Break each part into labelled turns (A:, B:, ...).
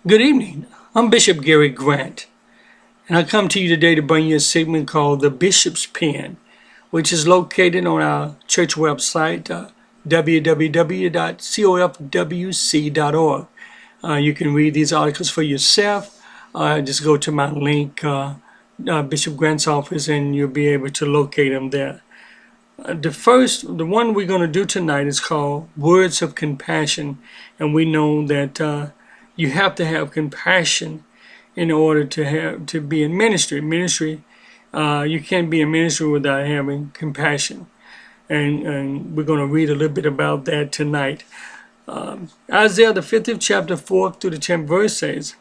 A: Good evening. I'm Bishop Gerry Grant, and I come to you today to bring you a segment called The Bishop's Pen, which is located on our church website, www.cofwc.org. You can read these articles for yourself. Just go to my link, Bishop Grant's office, and you'll be able to locate them there. The one we're going to do tonight is called Words of Compassion, and we know that you have to have compassion in order to be in ministry. You can't be in ministry without having compassion, and we're going to read a little bit about that tonight. Isaiah the 50th chapter 4th through the 10th verse says,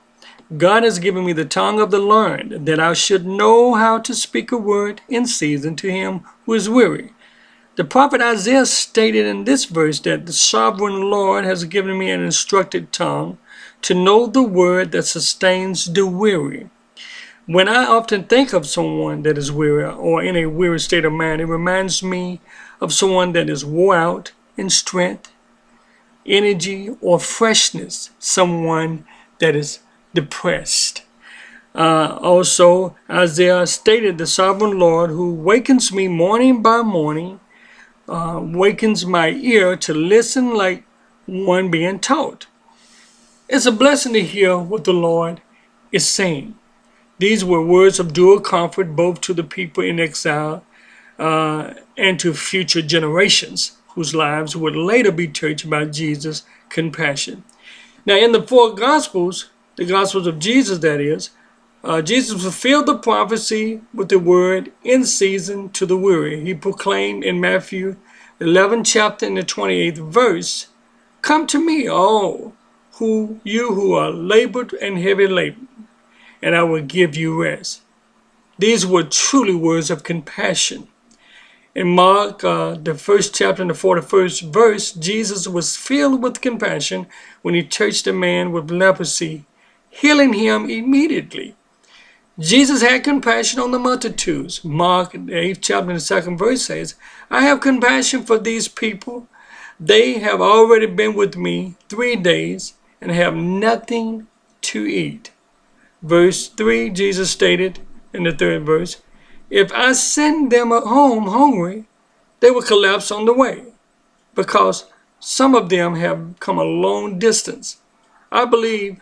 A: God has given me the tongue of the learned, that I should know how to speak a word in season to him who is weary. The prophet Isaiah stated in this verse that the sovereign Lord has given me an instructed tongue to know the word that sustains the weary. When I often think of someone that is weary or in a weary state of mind, it reminds me of someone that is wore out in strength, energy, or freshness, someone that is depressed. Also, Isaiah stated, the sovereign Lord who wakens me morning by morning, wakens my ear to listen like one being taught. It's a blessing to hear what the Lord is saying. These were words of dual comfort both to the people in exile and to future generations whose lives would later be touched by Jesus' compassion. Now, in the four Gospels, the Gospels of Jesus, that is, Jesus fulfilled the prophecy with the word in season to the weary. He proclaimed in Matthew 11 chapter in the 28th verse, come to me, all who are labored and heavy laden, and I will give you rest. These were truly words of compassion. In Mark, the first chapter and the 41st verse, Jesus was filled with compassion when he touched a man with leprosy, healing him immediately. Jesus had compassion on the multitudes. Mark, the 8th chapter and the 2nd verse says, I have compassion for these people. They have already been with me 3 days and have nothing to eat. Verse 3, Jesus stated in the 3rd verse, if I send them home hungry, they will collapse on the way, because some of them have come a long distance. I believe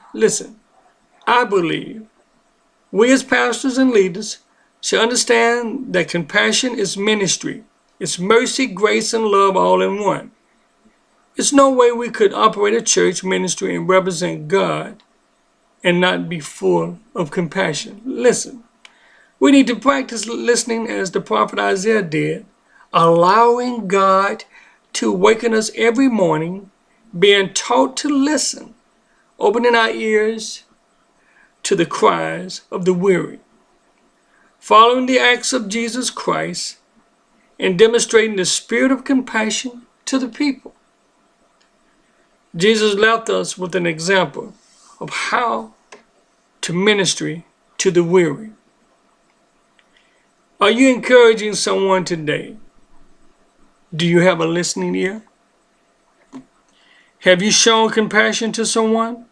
A: we as pastors and leaders should understand that compassion is ministry. It's mercy, grace, and love all in one. There's no way we could operate a church ministry and represent God and not be full of compassion. Listen, we need to practice listening as the prophet Isaiah did, allowing God to awaken us every morning, being taught to listen, opening our ears to the cries of the weary, following the acts of Jesus Christ, and demonstrating the spirit of compassion to the people. Jesus left us with an example of how to ministry to the weary. Are you encouraging someone today? Do you have a listening ear? Have you shown compassion to someone?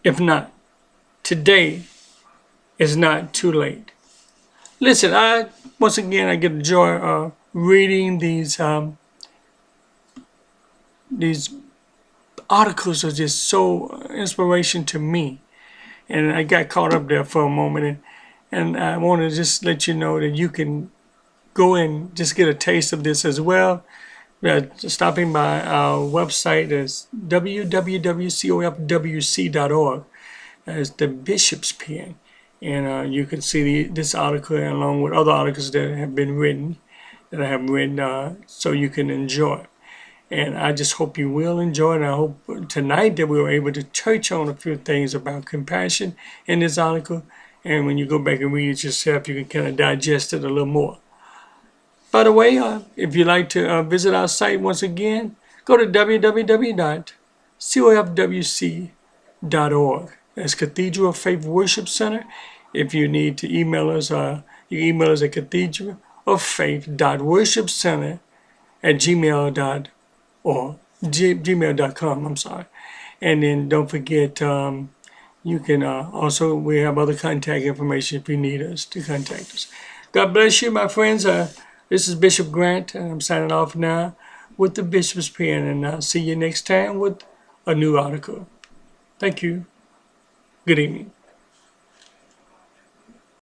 A: If not, today is not too late. Listen, once again I get the joy of reading these articles are just so inspiration to me, and I got caught up there for a moment, and I want to just let you know that you can go and just get a taste of this as well. Stopping by our website is www.cofwc.org. As the Bishop's Pen, and you can see this article along with other articles that have been written, that I have written, so you can enjoy. And I just hope you will enjoy it. I hope tonight that we were able to touch on a few things about compassion in this article, and when you go back and read it yourself, you can kind of digest it a little more. By the way, if you'd like to visit our site once again, go to www.cofwc.org. That's Cathedral of Faith Worship Center. If you need to email us, you can email us at cathedraloffaith.worshipcenter@gmail.com. And then don't forget, you can also, we have other contact information if you need us to contact us. God bless you, my friends. This is Bishop Grant, and I'm signing off now with the Bishop's Pen, and I'll see you next time with a new article. Thank you. Good evening.